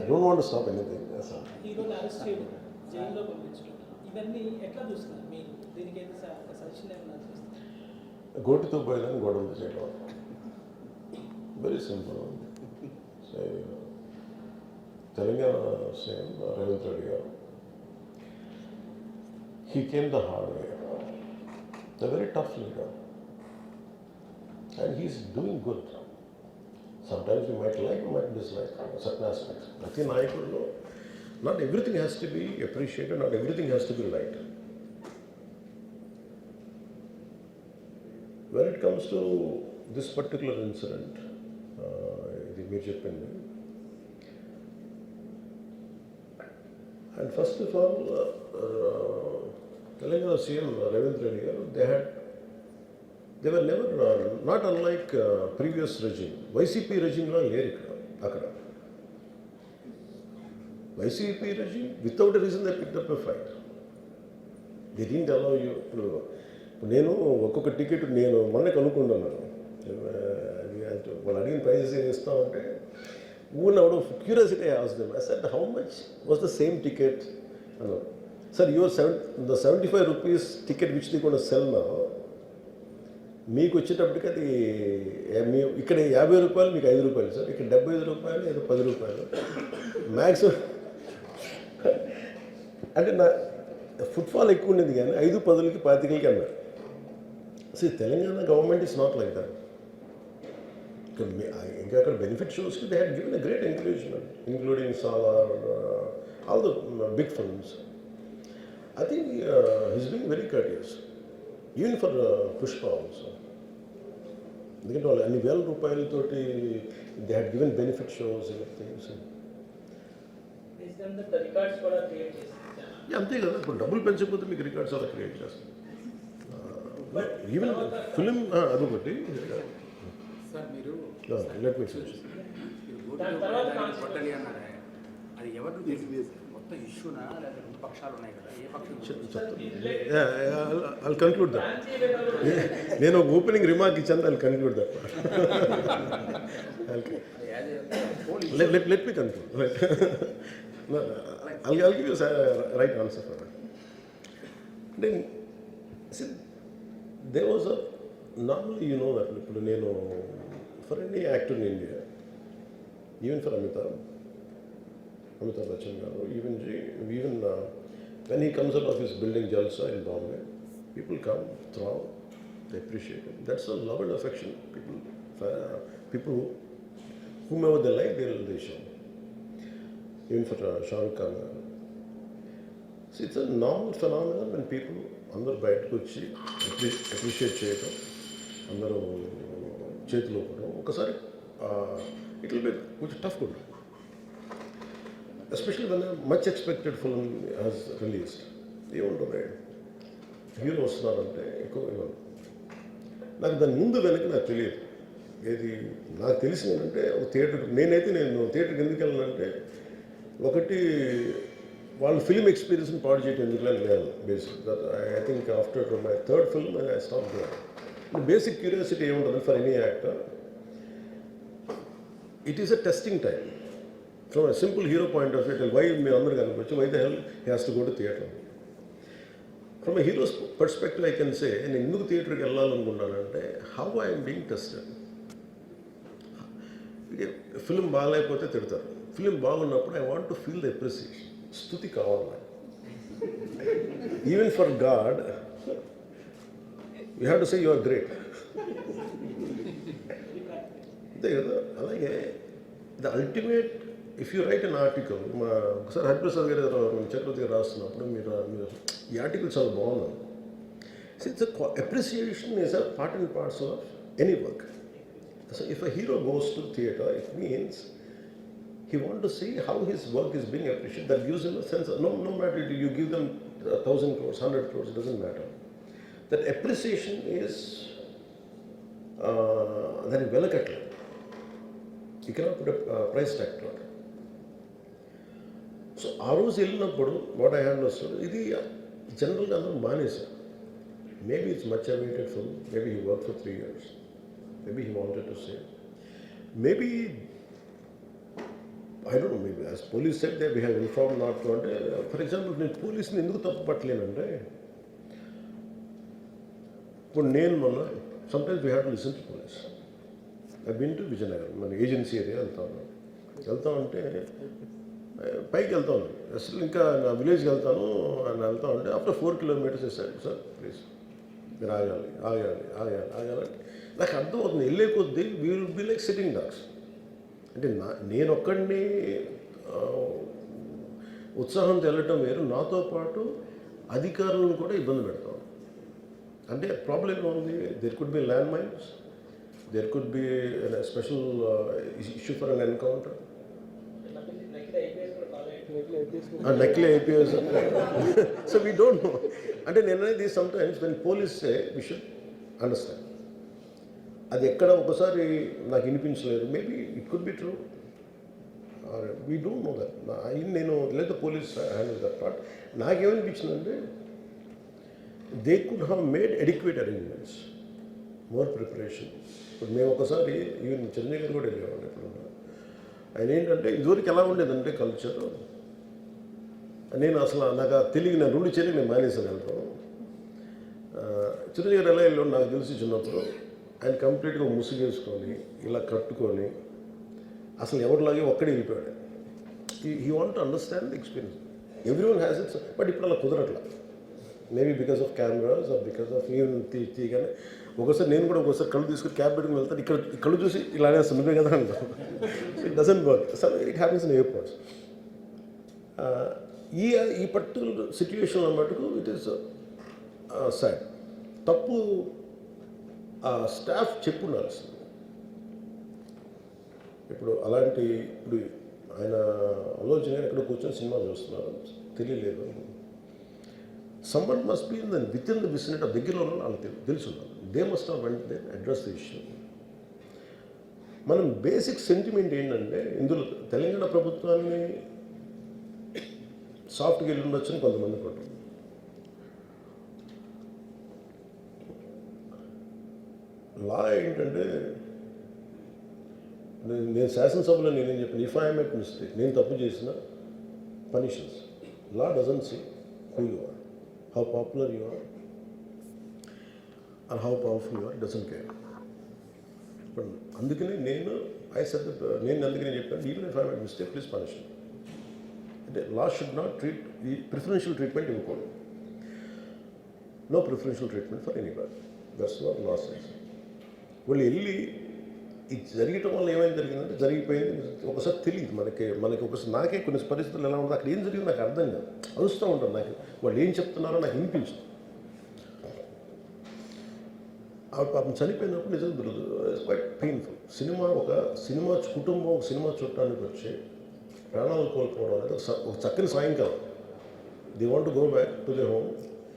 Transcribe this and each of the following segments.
Don't want to stop anything. హీరోని arrest చేయడం, జైల్లో పంపించడం, ఇవన్నీ ఎట్లా చూస్తున్నారు మీరు? దీనికి అయితే సజెషన్ ఏమైనా చేస్తారు? గోటితో పోయేదాన్ని గొడవలు చేయడం, very simple. Telangana CM Revanth Reddy గారు, he came the hard way. A very tough leader. And he's doing good. Sometimes you might like, you might dislike certain aspects. Prati Nayakudulo, not everything has to be appreciated, not everything has to be liked. When it comes to this particular incident, ఇది మీరు చెప్పింది, and first of all, Telangana CM Ravindra Reddy garu, they were never, not unlike previous regime. YCP regime la leru ikkada akada. YCP regime, without a reason they picked up a fight. They didn't allow you to. నేను ఒక్కొక్క ticket నేను మొన్న కనుక్కున్నాను, వాళ్ళు అడిగిన prizes ఏమి ఇస్తామంటే, ఊన్ out of curiosity I asked them. I said how much was the same ticket అన్నారు. Sir your the 75 rupees ticket which they going to sell now, మీకు వచ్చేటప్పటికి అది ఇక్కడ 50 రూపాయలు, మీకు 5 రూపాయలు సార్, ఇక్కడ 75 రూపాయలు, ఏదో 10 రూపాయలు మ్యాక్సిమం. అంటే నా ఫుట్ఫాల్ ఎక్కువ ఉండేది కానీ 5, 10కి 25కి అన్నారు. So Telangana government is not like that. ఇంకా అక్కడ బెనిఫిట్ షోస్కి they had given a great encouragement, including Salaar, all the big films. I think he's being very courteous, even for Pushpa also. ఎందుకంటే వాళ్ళు అన్ని వేల రూపాయలతోటి they had given benefit shows and things. అంతే కదా, ఇప్పుడు డబ్బులు పెంచకపోతే మీకు రికార్డ్స్ అలా క్రియేట్ చేస్తారు. ఈవెన్ ఫిలిం అదొకటి. Let me finish. అది ఎవరు మొత్తం ఇష్యూనా లేదా రెండు పక్షాలు ఉన్నాయి కదా, ఏ పక్షం? I'll conclude that. నేను ఒక ఓపెనింగ్ రిమార్క్ ఇచ్చాను, I'll conclude that. Let me conclude. No, I'll give you a right answer for that. Then, see, there was a, normally you know that ఇప్పుడు నేను for any actor in India, even for Amitabh Bachchan garu, even when he comes out of his building Jalsa in Bombay, people come, throw, they appreciate it. That's a love and affection. People whomever they like, they show. Even for Shah Rukh Khan garu. See, it's a normal phenomenon when people అందరూ బయటకు వచ్చి appreciate చేయటం, అందరూ చేతులు ఊపడం. ఒకసారి it will be కొంచెం tough ఉంటుంది, especially when a much expected film has released. ఏముంటుంది, హీరో వస్తున్నారంటే ఎక్కువ ఇవ్వను. నాకు దాని ముందు వెనక నాకు తెలియదు. ఏది నాకు తెలిసింది ఏంటంటే, ఒక థియేటర్కి నేను థియేటర్కి ఎందుకు వెళ్ళానంటే, ఒకటి వాళ్ళు ఫిల్మ్ ఎక్స్పీరియన్స్ని పాడు చేయడం ఎందుకు లేదు basic. I think after my third film I stop there. Basic curiosity ఏముంటుంది for any actor, it is a testing time. From a simple hero point of view, why why the hell he has to go to theatre? From a hero's perspective, I can say, in the theatre, how I am being tested. Film బాగాలేకపోతే తిడతారు, film బాగున్నప్పుడు I want to feel the appreciation. స్తుతి కావాలి. Even for God, you have to say you are great. అంతే కదా. అలాగే the ultimate, if you write an article, ఒకసారి హరిప్రసాద్ గారు చక్రవర్తి గారు రాస్తున్నప్పుడు మీరు ఈ ఆర్టికల్ చాలా బాగున్నాను. So it's appreciation is a part and parcel of any work. So if a hero goes to theatre, it means he want to see how his work is being appreciated. That gives him a sense of, no matter you give them 1,000 crores, 100 crores, it doesn't matter. That appreciation is that is velakatla. You cannot put a price tag to it. So ఆ రోజు వెళ్ళినప్పుడు what I have understood, ఇది జనరల్గా అందరూ మానేశారు. Maybe it's much awaited film, maybe he work for 3 years, maybe he wanted to say, maybe I don't know maybe as police set they we have inform not to అంటే for example నేను పోలీస్ని ఎందుకు తప్పు పట్టలేనంటే ఇప్పుడు నేను మొన్న sometimes we have to listen to police I been to Vizianagaram మన ఏజెన్సీ ఏరియా వెళ్తా ఉంటే పైకి వెళ్తా ఉన్నాను అసలు ఇంకా నా విలేజ్కి వెళ్తాను అని వెళ్తా ఉంటే ఆఫ్టర్ 4 kilometers వేసాడు సార్ ప్లీజ్ మీరు ఆగాలి నాకు అర్థమవుతుంది వెళ్ళే కొద్దీ we will be like sitting dogs అంటే నేను ఒక్కడిని ఉత్సాహంతో వెళ్ళటం వేరు నాతో పాటు అధికారులను కూడా ఇబ్బంది పెడతాం అంటే ప్రాబ్లం ఏముంది there could be land mines there could be special issue for an encounter నకిలీ IPS so we don't know అంటే నేను అనేది sometimes when police say we should understand అది ఎక్కడ ఒకసారి నాకు వినిపించలేదు maybe it could be true we don't know that నేను లేదా పోలీస్ హ్యాండిల్ దట్ పార్ట్ నాకేమనిపించిందంటే they could have made adequate arrangements more preparation ఇప్పుడు మేము ఒకసారి ఈవెన్ చిరంజీవి గారు కూడా వెళ్ళేవాళ్ళు ఇప్పుడు ఆయన ఏంటంటే ఇదివరకు ఎలా ఉండేదంటే కల్చర్ నేను అసలు నాకు తెలియదు నేను రూఢి చేరి నేను మానేసాను వెళ్తాను చిరంజీవి గారు ఎలా వెళ్ళాడు నాకు తెలిసి చిన్నప్పుడు ఆయన కంప్లీట్గా ముసుగేసుకొని ఇలా కట్టుకొని అసలు ఎవరిలాగే ఒక్కడే వెళ్ళిపోయాడు he want to understand the experience every one has it's but ఇప్పుడు అలా కుదరట్లా maybe because of cameras or because of even తీయగానే ఒకసారి నేను కూడా ఒకసారి కళ్ళు తీసుకుని క్యాబ్ పెట్టుకుని వెళ్తాను ఇక్కడ కళ్ళు చూసి ఇలానే సున్నదే కదా అంటాను it doesn't work some it happens in airports ఈ పర్టికులర్ సిచ్యువేషన్లో మటుకు ఇట్ ఈస్ సాడ్ తప్పు స్టాఫ్ చెప్పున్నారు అసలు ఇప్పుడు అలాంటి ఇప్పుడు ఆయన ఆలోచన ఎక్కడ కూర్చొని సినిమా చూస్తున్నారు తెలియలేదు someone must be in with in the vicinity దగ్గరలో ఉన్న వాళ్ళకి తెలుసున్నారు they must have went they address the issue మనం బేసిక్ సెంటిమెంట్ ఏంటంటే ఇందులో తెలంగాణ ప్రభుత్వాన్ని సాఫ్ట్గా వెళ్ళి ఉండొచ్చని కొంతమంది కొంటారు లా ఏంటంటే నేను శాసనసభలో నేనేం చెప్పాను ఇఫ్ ఐ మేక్ మిస్టేక్ నేను తప్పు చేసిన punishments law doesn't see who you are how popular you are and how powerful you are doesn't care ఇప్పుడు అందుకని నేను అందుకనే చెప్పాను even if I make mistake please punish అంటే లా షుడ్ నాట్ ట్రీట్ ఈ ప్రిఫరెన్షియల్ ట్రీట్మెంట్ ఇవ్వకూడదు no preferential treatment for anybody that's not law sense వాళ్ళు వెళ్ళి ఇది జరగటం వల్ల ఏమైనా జరిగిందంటే జరిగిపోయింది ఒకసారి తెలియదు మనకి ఒకసారి నాకే కొన్ని పరిస్థితులు ఎలా ఉందో అక్కడ ఏం జరిగింది నాకు అర్థం కాదు అరుస్తూ ఉంటాను నాకు వాళ్ళు ఏం చెప్తున్నారో నాకు వినిపించదు పాపం చనిపోయినప్పుడు నిజం క్వైట్ పెయిన్ఫుల్ సినిమా కుటుంబం ఒక సినిమా చూడటానికి వచ్చి ప్రాణాలు కోల్పోవడం అనేది ఒక చక్కని సాయంకాలం they want to go back to the home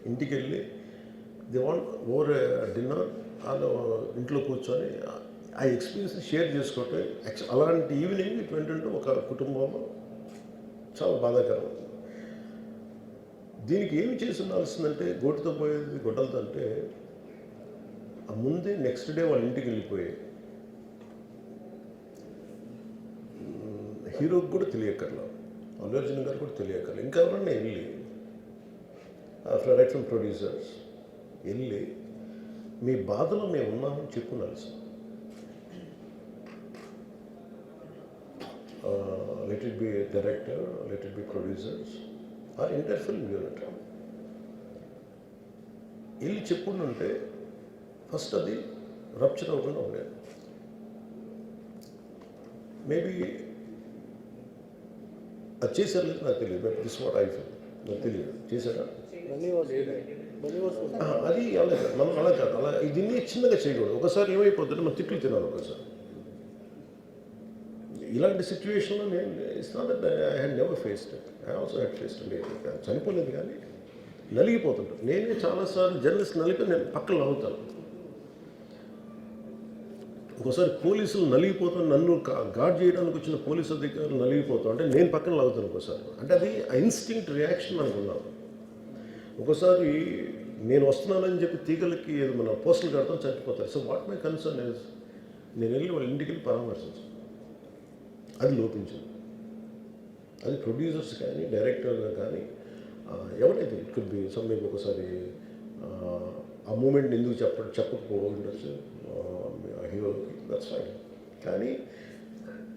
ఇంటికి వెళ్ళి దే వాంట్ ఓవర్ డిన్నర్ వాళ్ళు ఇంట్లో కూర్చొని ఆ ఎక్స్పీరియన్స్ని షేర్ చేసుకోవటం అలాంటి ఈవినింగ్ ఇటు ఏంటంటే ఒక కుటుంబంలో చాలా బాధాకరం దీనికి ఏమి చేసి ఉండాల్సిందంటే గోటుతో పోయేది గొడ్డలతో అంటే ఆ ముందే నెక్స్ట్ డే వాళ్ళ ఇంటికి వెళ్ళిపోయి హీరోకి కూడా తెలియక్కర్లా అల్లు అర్జున్ గారు కూడా తెలియక్కర్లా ఇంకా ఎవరన్నా వెళ్ళి రైట్ ఫ్రమ్ ప్రొడ్యూసర్స్ వెళ్ళి మీ బాధలో మేము ఉన్నామని చెప్పున్నారు sir let it be director let it be producers or entire film unit వెళ్ళి చెప్పుంటే ఫస్ట్ అది రప్చర్ అవ్వకుండా ఉండేది మేబీ అది చేశారు లేదు నాకు తెలియదు but this what I feel నాకు తెలియదు చేశారా అది అలా కాదు మనం అలా కాదు అలా దీన్ని చిన్నగా చేయకూడదు ఒకసారి ఏమైపోతుంటే మనం తిట్లు తినాలి ఒకసారి ఇలాంటి సిచ్యువేషన్లో నేను it's not that I had never faced I also had faced అంటే చనిపోలేదు కానీ నలిగిపోతుంటాను నేనే చాలాసార్లు జర్నలిస్ట్ నలిపి నేను పక్కన నవ్వుతాను ఒకసారి పోలీసులు నలిగిపోతాను నన్ను గార్డ్ చేయడానికి వచ్చిన పోలీసు అధికారులు నలిగిపోతాం అంటే నేను పక్కన లాగుతాను ఒకసారి అంటే అది ఇన్స్టింక్ట్ రియాక్షన్ అనుకున్నాను ఒకసారి నేను వస్తున్నానని చెప్పి తీగలకి మన పోస్టులు కడతాం చచ్చిపోతారు so what my concern is నేను వెళ్ళి వాళ్ళ ఇంటికి వెళ్ళి పరామర్శించాను అది లోపించింది అది ప్రొడ్యూసర్స్ కానీ డైరెక్టర్ కానీ ఎవరైతే ఇట్ కుడ్ బి సమ్థింగ్ ఒకసారి ఆ మూమెంట్ ఎందుకు చెప్పకపోవడం ఉండొచ్చు హీరోకి, దట్స్ ఫైన్. కానీ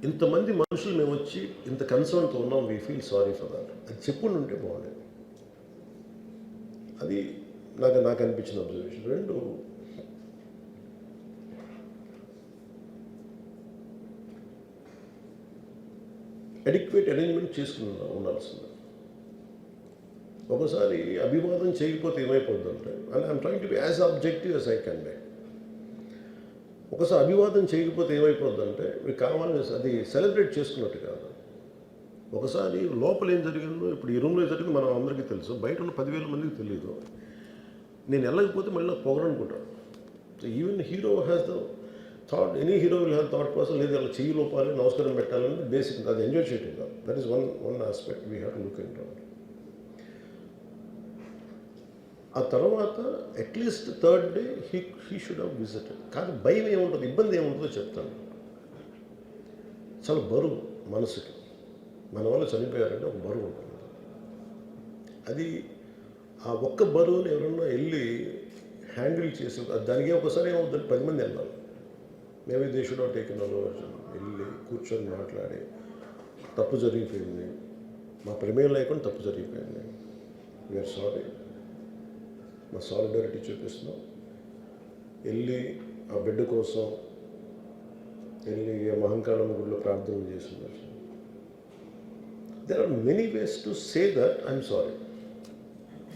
ఇంతమంది మనుషులు మేము వచ్చి ఇంత కన్సర్న్తో ఉన్నాం, we feel sorry for that, అది చెప్పుండి ఉంటే బాగుండేది. అది నాకు అనిపించిన అబ్జర్వేషన్. రెండు, అడిక్వేట్ అరేంజ్మెంట్ చేసుకుని ఉండాల్సింది. ఒకసారి అభివాదం చేయకపోతే ఏమైపోద్దంటే, and I'm trying to be as objective as I can be. ఒకసారి అభివాదం చేయకపోతే ఏమైపోద్దంటే మీకు కావాలని అది సెలబ్రేట్ చేసుకున్నట్టు కాదు. ఒకసారి లోపల ఏం జరిగిందో, ఇప్పుడు ఈ రూమ్లో జరిగింది మనం అందరికీ తెలుసు, బయట ఉన్న 10,000 మందికి తెలియదు. నేను వెళ్ళకపోతే మళ్ళీ నాకు పొగరనుకుంటాను. So even hero has the thought, any hero will have thought process, లేదు అలా చెయ్యి లోపాలి, నమస్కారం పెట్టాలని బేసిక్, అది ఎంజాయ్ చేయటం కాదు. That is one aspect we have to look in. ఆ తర్వాత at least third day he should have visited. కానీ భయం ఏముంటుంది, ఇబ్బంది ఏముంటుందో చెప్తాను. చాలా బరువు మనసుకి, మన వాళ్ళు చనిపోయారంటే ఒక బరువు ఉంటుంది. అది ఆ ఒక్క బరువుని ఎవరన్నా వెళ్ళి హ్యాండిల్ చేసి, దానికి ఒకసారి ఏమవుతుంది, 10 మంది వెళ్ళాలి. Maybe they should have taken over. వెళ్ళి కూర్చొని మాట్లాడి, తప్పు జరిగిపోయింది, మా ప్రమేయం లేకుండా తప్పు జరిగిపోయింది, వీఆర్ సారీ, మా సాలిడారిటీ చూపిస్తున్నాం. వెళ్ళి ఆ బిడ్డ కోసం వెళ్ళి మహంకాళమ్మ గుడిలో ప్రార్థన చేస్తున్నారు. There are many ways to say that I'm sorry,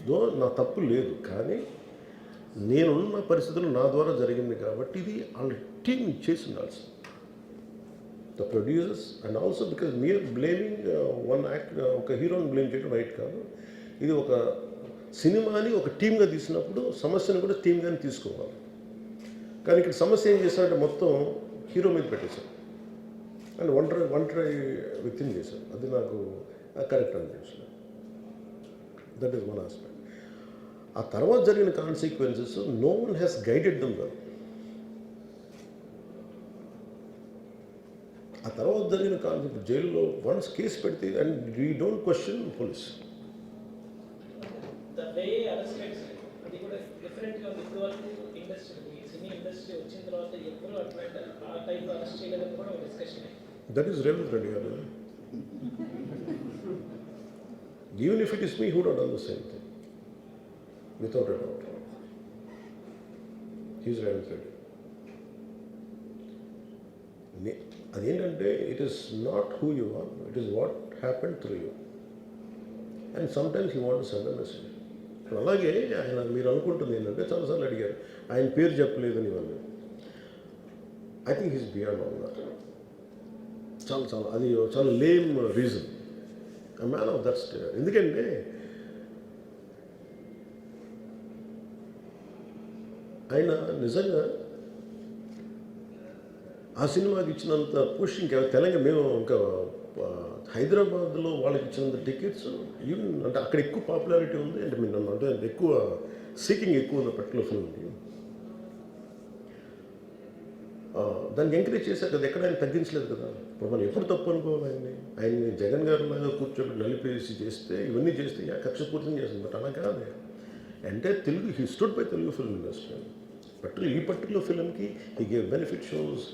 though నా తప్పు లేదు, కానీ నేనున్న పరిస్థితులు నా ద్వారా జరిగింది కాబట్టి ఇది వాళ్ళ టీం చేసి ఉండాల్సి. The producers and also because మీరు బ్లేమింగ్ వన్ యాక్ట్, ఒక హీరోని బ్లేమ్ చేయడం రైట్ కాదు. ఇది ఒక సినిమాని ఒక టీమ్గా తీసినప్పుడు సమస్యను కూడా టీమ్గానే తీసుకోవాలి. కానీ ఇక్కడ సమస్య ఏం చేశారంటే మొత్తం హీరో మీద పెట్టేశారు అండ్ ఒంటరి వ్యక్తిని చేశారు. అది నాకు కరెక్ట్ అనిపించలేదు. That is one aspect. ఆ తర్వాత జరిగిన consequences no one has guided them well. ఆ తర్వాత జరిగిన కాన్సెప్ట్ జైల్లో వన్స్ కేసు పెడితే and we don't question police. అది కూడా డిఫరెంట్గా ఉంది. ఇప్పుడు వరకు ఇండస్ట్రీ, సినీ ఇండస్ట్రీ వచ్చిన తర్వాత ఎప్పుడు అట్లా ఆ టైంలో అరెస్ట్ చేయలేదని కూడా ఒక discussion. That is Revanth Reddy garu. Even if it is me who would done the same thing without a doubt. He's Revanth Reddy. అదేంటంటే it is not who you are, it is what happened through you. And sometimes you want to send a message. అలాగే ఆయన మీరు అనుకుంటుంది ఏంటంటే, చాలాసార్లు అడిగారు ఆయన పేరు చెప్పలేదని ఇవన్నీ. I think he's beyond all that. అది చాలా lame reason. a man of that state. ఎందుకంటే ఆయన నిజంగా ఆ సినిమాకి ఇచ్చినంత పుష్ ఇంకా తెలంగాణ మేము ఇంకా హైదరాబాద్లో వాళ్ళకి ఇచ్చినంత టికెట్స్ ఈవెన్ అంటే అక్కడ ఎక్కువ పాపులారిటీ ఉంది. అంటే మీరు నన్ను అంటే ఎక్కువ సీకింగ్ ఎక్కువ ఉంది పర్టికులర్ ఫిల్మ్కి. దానికి ఎంకరేజ్ చేశారు కదా, ఎక్కడ ఆయన తగ్గించలేదు కదా. ఇప్పుడు మనం ఎప్పుడు తప్పు అనుకోవాలి ఆయన్ని జగన్ గారు లాగా కూర్చోబెట్టి నలిపేసి చేస్తే ఇవన్నీ చేస్తే కక్షపూర్తం చేస్తుంది. బట్ అలా కాదు. అంటే Telugu he stood by Telugu film industry. ఈ పర్టికులర్ ఫిల్మ్కి ఈ గేవ్ బెనిఫిట్ షోస్,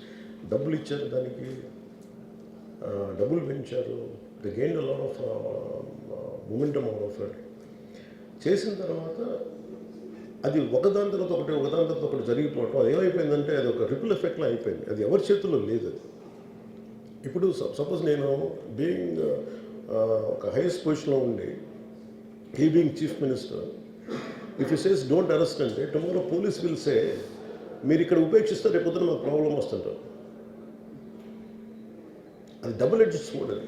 డబ్బులు ఇచ్చారు, దానికి డబ్బులు పెంచారు. The gain lot of momentum of it. చేసిన తర్వాత అది ఒకదాని తర్వాత ఒకటి జరిగిపోవటం, అది ఏమైపోయిందంటే అది ఒక రిపుల్ ఎఫెక్ట్లో అయిపోయింది. అది ఎవరి చేతుల్లో లేదు. అది ఇప్పుడు సపోజ్ నేను బీయింగ్ ఒక హైయెస్ట్ పొజిషన్లో ఉండి, he being chief minister, if you says don't arrest అంటే టుమారో పోలీస్ విల్ సే మీరు ఇక్కడ ఉపేక్షిస్తే రేపు పొద్దున మాకు ప్రాబ్లం వస్తుంటారు. అది డబుల్ ఎడ్జ్డ్ స్వోర్డ్ అది.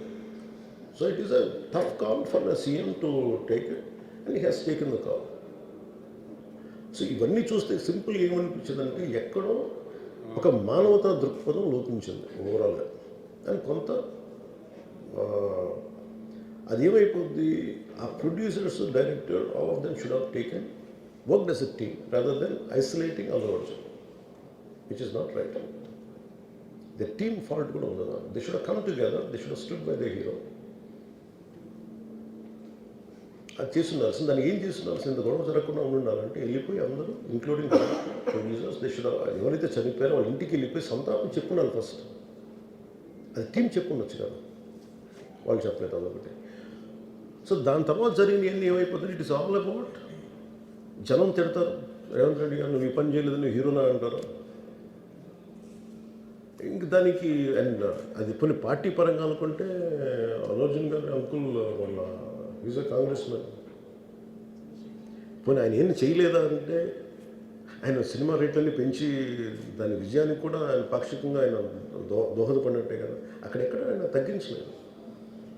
So it is a tough call for the CM to take it and he has taken the call. So ఇవన్నీ చూస్తే సింపుల్ ఏమనిపించిందంటే ఎక్కడో ఒక మానవతా దృక్పథం లోపించింది ఓవరాల్గా. అండ్ కొంత అది ఏమైపోద్ది, ఆ producers, director, all of them should have taken worked as a team rather than isolating Allu Arjun, which is not right. The team fault కూడా ఉండదు. They should have come together, they should have stood by the hero అది చేస్తుండాల్సింది. దాన్ని ఏం చేస్తుండాల్సింది, ఇంత గొడవ జరగకుండా ఉండాలంటే వెళ్ళిపోయి అందరూ ఇంక్లూడింగ్ ప్రొడ్యూసర్స్ ఎవరైతే చనిపోయారో వాళ్ళ ఇంటికి వెళ్ళిపోయి సంతాపం చెప్పున్నారు ఫస్ట్. అది టీం చెప్పుండొచ్చు కదా, వాళ్ళు చెప్పలేదు అదొకటి. సో దాని తర్వాత జరిగినవన్నీ ఏమైపోతుంది, ఇట్ ఇస్ ఆల్ అబౌట్ జనం తిడతారు, రేవంత్ రెడ్డి గారు నువ్వు ఈ పని చేయలేదు, నువ్వు హీరోనా అంటారు. ఇంక దానికి అండ్ అది కొన్ని పార్టీ పరంగా అనుకుంటే అల్లు అర్జున్ గారి అంకుల్ వాళ్ళ ఈజ్ కాంగ్రెస్ మ్యాన్, పోనీ ఆయన ఏం చేయలేదా అంటే ఆయన సినిమా రేట్లన్నీ పెంచి దాని విజయానికి కూడా ఆయన పాక్షికంగా ఆయన దోహదపడినట్టే కదా, అక్కడెక్కడ ఆయన తగ్గించలేదు.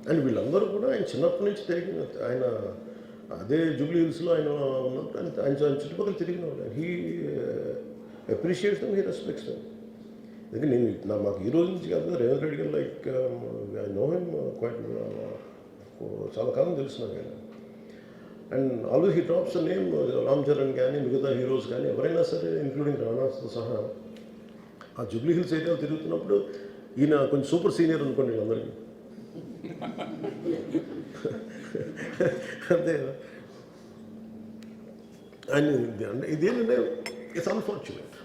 అండ్ వీళ్ళందరూ కూడా ఆయన చిన్నప్పటి నుంచి తిరిగిన, ఆయన అదే జూబ్లీ హిల్స్లో ఆయన ఉన్నప్పుడు ఆయన చుట్టుపక్కల తిరిగిన వాళ్ళు. He appreciates them, he respects them. ఎందుకంటే నేను మాకు ఈ రోజు నుంచి కాదు, Revanth Reddy garu like I know him quite, చాలా కాలం తెలుసు నాకు ఆయన. And always he drops name Ram Charan కానీ మిగతా హీరోస్ కానీ ఎవరైనా సరే ఇంక్లూడింగ్ రాణాతో సహా ఆ జూబ్లీ హిల్స్ ఏరియాలో తిరుగుతున్నప్పుడు ఈయన కొంచెం సూపర్ సీనియర్ అనుకోండి వీళ్ళందరికీ. అంతే కదా. అండ్ ఇదేంటంటే ఇట్స్ అన్ఫార్చునేట్.